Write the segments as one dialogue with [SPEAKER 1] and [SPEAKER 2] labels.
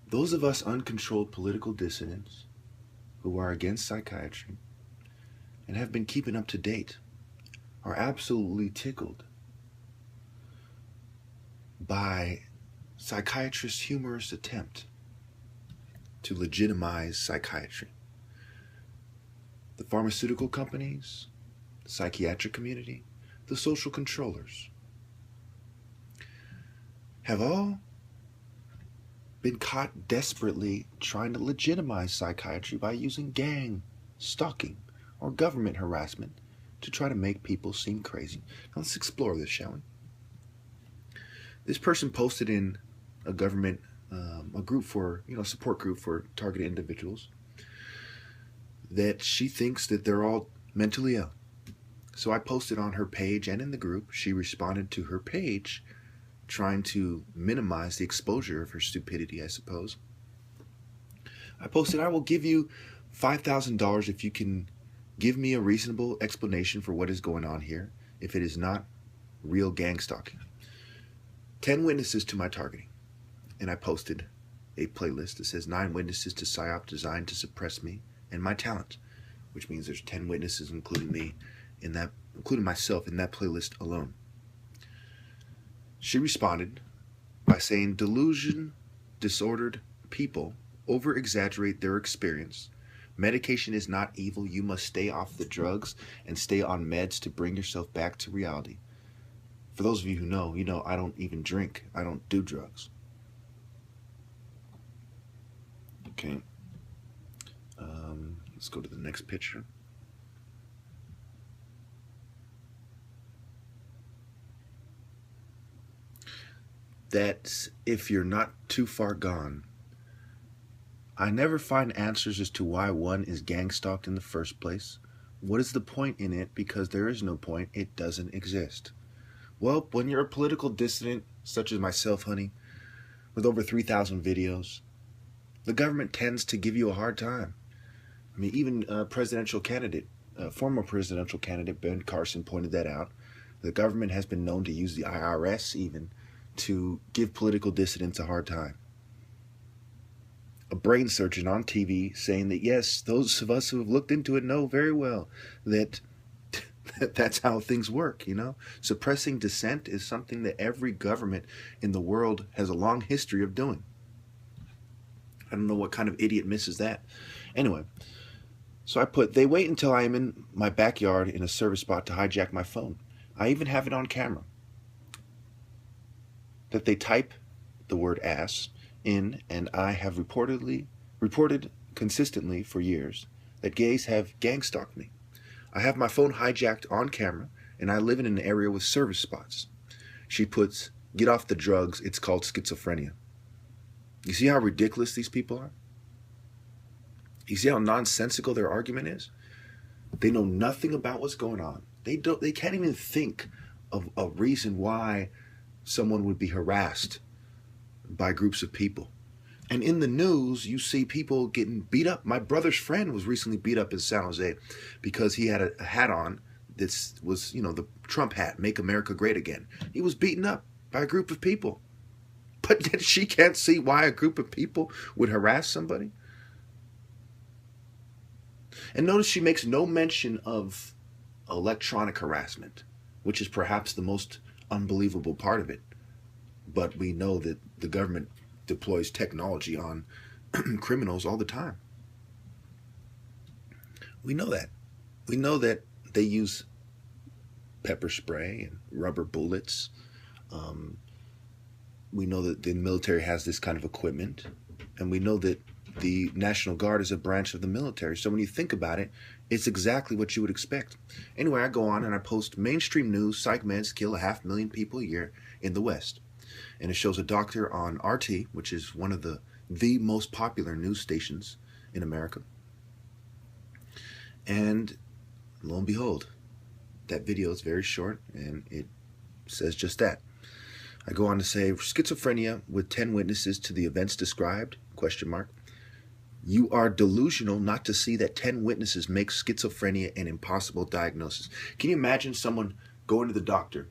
[SPEAKER 1] Those of us uncontrolled political dissidents who are against psychiatry and have been keeping up to date are absolutely tickled by psychiatrists' humorous attempt to legitimize psychiatry. The pharmaceutical companies, the psychiatric community, the social controllers have all been caught desperately trying to legitimize psychiatry by using gang stalking or government harassment to try to make people seem crazy. Now let's explore this, shall we? This person posted in a government, a group for, support group for targeted individuals, that she thinks that they're all mentally ill. So I posted on her page and in the group. She responded to her page, trying to minimize the exposure of her stupidity, I suppose. I posted, I will give you $5,000 if you can give me a reasonable explanation for what is going on here, if it is not real gang stalking. 10 witnesses to my targeting. And I posted a playlist that says 9 witnesses to PSYOP designed to suppress me and my talent, which means there's 10 witnesses, including myself in that playlist alone. She responded by saying, delusion, disordered people over-exaggerate their experience. Medication is not evil. You must stay off the drugs and stay on meds to bring yourself back to reality. For those of you who know, I don't even drink. I don't do drugs. Okay. Let's go to the next picture. That if you're not too far gone, I never find answers as to why one is gang stalked in the first place. What is the point in it? Because there is no point. It doesn't exist. Well, when you're a political dissident, such as myself, honey, with over 3,000 videos, the government tends to give you a hard time. I mean, even former presidential candidate Ben Carson pointed that out. The government has been known to use the IRS even to give political dissidents a hard time. A brain surgeon on TV saying that, yes, those of us who have looked into it know very well that that's how things work, Suppressing dissent is something that every government in the world has a long history of doing. I don't know what kind of idiot misses that. Anyway, so I put, they wait until I am in my backyard in a service spot to hijack my phone. I even have it on camera. That they type the word ass in, and I have reported consistently for years that gays have gang stalked me. I have my phone hijacked on camera, and I live in an area with service spots. She puts, get off the drugs, it's called schizophrenia. You see how ridiculous these people are? You see how nonsensical their argument is? They know nothing about what's going on. They can't even think of a reason why someone would be harassed by groups of people. And in the news, you see people getting beat up. My brother's friend was recently beat up in San Jose because he had a hat on that was, the Trump hat, Make America Great Again. He was beaten up by a group of people. But yet she can't see why a group of people would harass somebody. And notice she makes no mention of electronic harassment, which is perhaps the most unbelievable part of it. But we know that the government deploys technology on criminals all the time. We know that. We know that they use pepper spray and rubber bullets. We know that the military has this kind of equipment. And we know that the National Guard is a branch of the military. So when you think about it, it's exactly what you would expect. Anyway, I go on and I post mainstream news, psych meds kill 500,000 people a year in the West. And it shows a doctor on RT, which is one of the most popular news stations in America. And lo and behold, that video is very short and it says just that. I go on to say, schizophrenia with 10 witnesses to the events described, ? You are delusional not to see that 10 witnesses make schizophrenia an impossible diagnosis. Can you imagine someone going to the doctor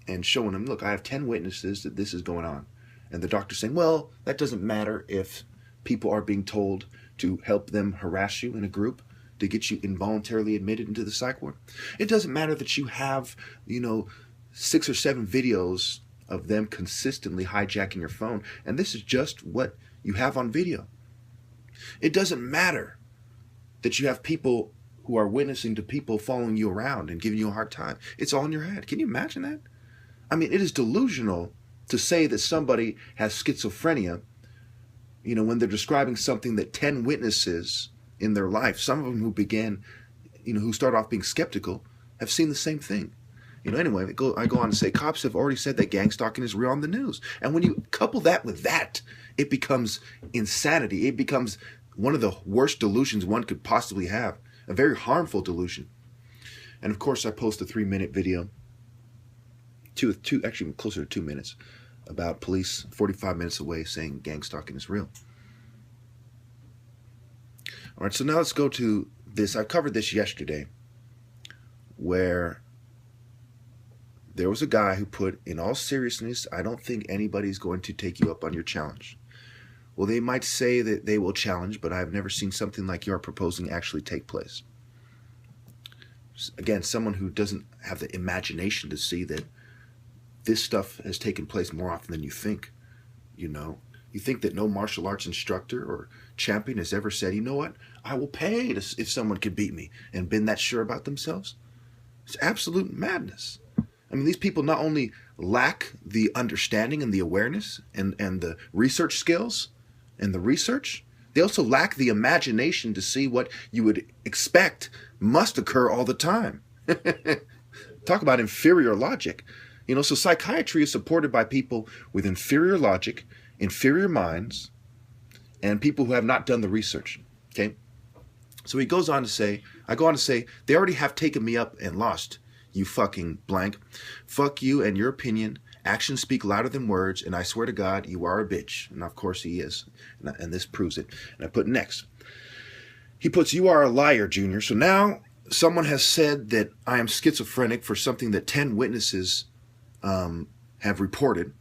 [SPEAKER 1] and showing them, look, I have 10 witnesses that this is going on. And the doctor's saying, well, that doesn't matter if people are being told to help them harass you in a group to get you involuntarily admitted into the psych ward. It doesn't matter that you have, 6 or 7 videos of them consistently hijacking your phone, and this is just what you have on video. It doesn't matter that you have people who are witnessing to people following you around and giving you a hard time. It's all in your head. Can you imagine that? I mean, it is delusional to say that somebody has schizophrenia, when they're describing something that 10 witnesses in their life, some of them who start off being skeptical, have seen the same thing. Anyway, I go on to say, cops have already said that gang stalking is real on the news. And when you couple that with that, it becomes insanity. It becomes one of the worst delusions one could possibly have, a very harmful delusion. And of course, I post a 3-minute video, actually closer to 2 minutes, about police 45 minutes away saying gang stalking is real. All right, so now let's go to this. I covered this yesterday, where there was a guy who put, in all seriousness, I don't think anybody's going to take you up on your challenge. Well, they might say that they will challenge, but I've never seen something like you're proposing actually take place. Again, someone who doesn't have the imagination to see that this stuff has taken place more often than you think. You think that no martial arts instructor or champion has ever said, you know what, I will pay if someone can beat me, and been that sure about themselves? It's absolute madness. I mean, these people not only lack the understanding and the awareness and the research skills and the research, they also lack the imagination to see what you would expect must occur all the time. Talk about inferior logic. So psychiatry is supported by people with inferior logic, inferior minds, and people who have not done the research. Okay? So he goes on to say, I go on to say, they already have taken me up and lost, you fucking blank. Fuck you and your opinion. Actions speak louder than words, and I swear to God, you are a bitch. And of course he is. And this proves it. And I put next. He puts, you are a liar, Junior. So now someone has said that I am schizophrenic for something that 10 witnesses have reported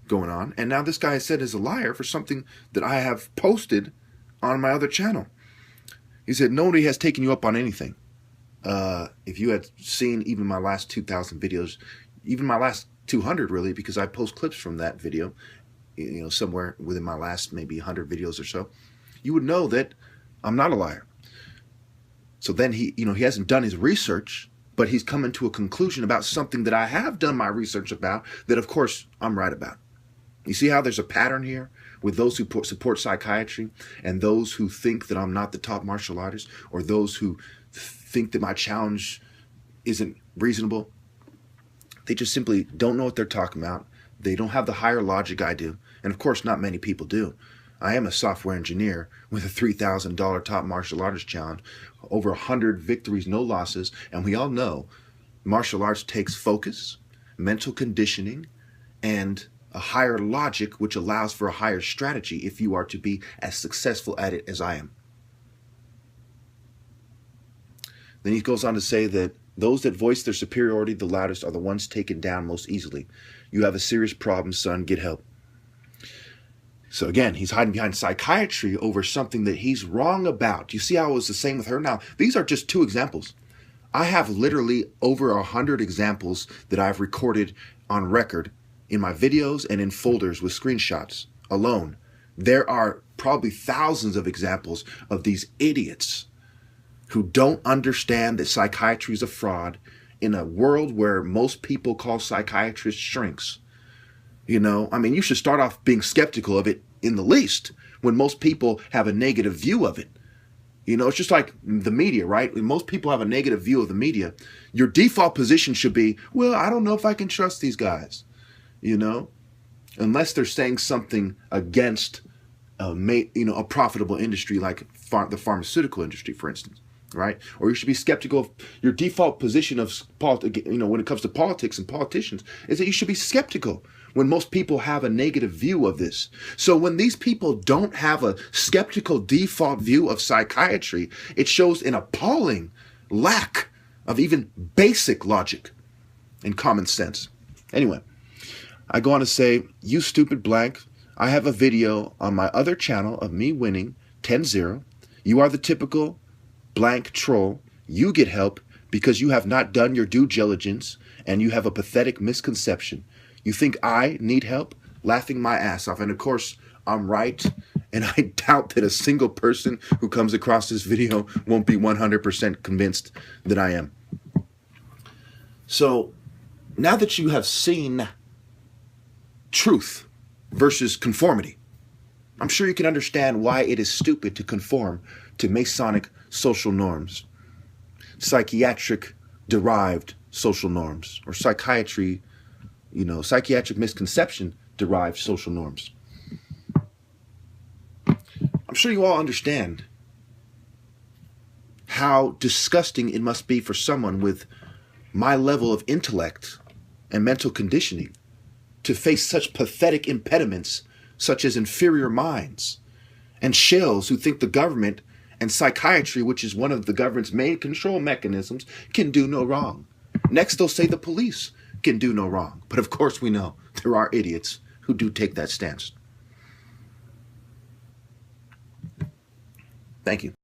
[SPEAKER 1] going on. And now this guy has said is a liar for something that I have posted on my other channel. He said, nobody has taken you up on anything. If you had seen even my last 2,000 videos, even my last 200 really, because I post clips from that video, somewhere within my last maybe 100 videos or so, you would know that I'm not a liar. So then he hasn't done his research, but he's coming to a conclusion about something that I have done my research about, that of course I'm right about. You see how there's a pattern here with those who support psychiatry and those who think that I'm not the top martial artist, or those who think that my challenge isn't reasonable. They just simply don't know what they're talking about. They don't have the higher logic I do. And of course, not many people do. I am a software engineer with a $3,000 top martial artist challenge, over 100 victories, no losses. And we all know martial arts takes focus, mental conditioning, and a higher logic, which allows for a higher strategy if you are to be as successful at it as I am. Then he goes on to say that those that voice their superiority the loudest are the ones taken down most easily. You have a serious problem, son. Get help. So again, he's hiding behind psychiatry over something that he's wrong about. You see how it was the same with her? Now, these are just 2 examples. I have literally over 100 examples that I've recorded on record in my videos and in folders with screenshots alone. There are probably thousands of examples of these idiots who don't understand that psychiatry is a fraud in a world where most people call psychiatrists shrinks. You should start off being skeptical of it in the least, when most people have a negative view of it. It's just like the media, right? When most people have a negative view of the media, your default position should be, well, I don't know if I can trust these guys, unless they're saying something against a profitable industry like the pharmaceutical industry, for instance. Right? Or you should be skeptical of your default position of, when it comes to politics and politicians, is that you should be skeptical when most people have a negative view of this. So when these people don't have a skeptical default view of psychiatry, it shows an appalling lack of even basic logic and common sense. Anyway, I go on to say, you stupid blank, I have a video on my other channel of me winning 10-0. You are the typical blank troll. You get help because you have not done your due diligence and you have a pathetic misconception. You think I need help? Laughing my ass off. And of course, I'm right. And I doubt that a single person who comes across this video won't be 100% convinced that I am. So now that you have seen truth versus conformity, I'm sure you can understand why it is stupid to conform to Masonic social norms, psychiatric derived social norms, or psychiatric misconception derived social norms. I'm sure you all understand how disgusting it must be for someone with my level of intellect and mental conditioning to face such pathetic impediments such as inferior minds and shells who think the government and psychiatry, which is one of the government's main control mechanisms, can do no wrong. Next, they'll say the police can do no wrong. But of course we know there are idiots who do take that stance. Thank you.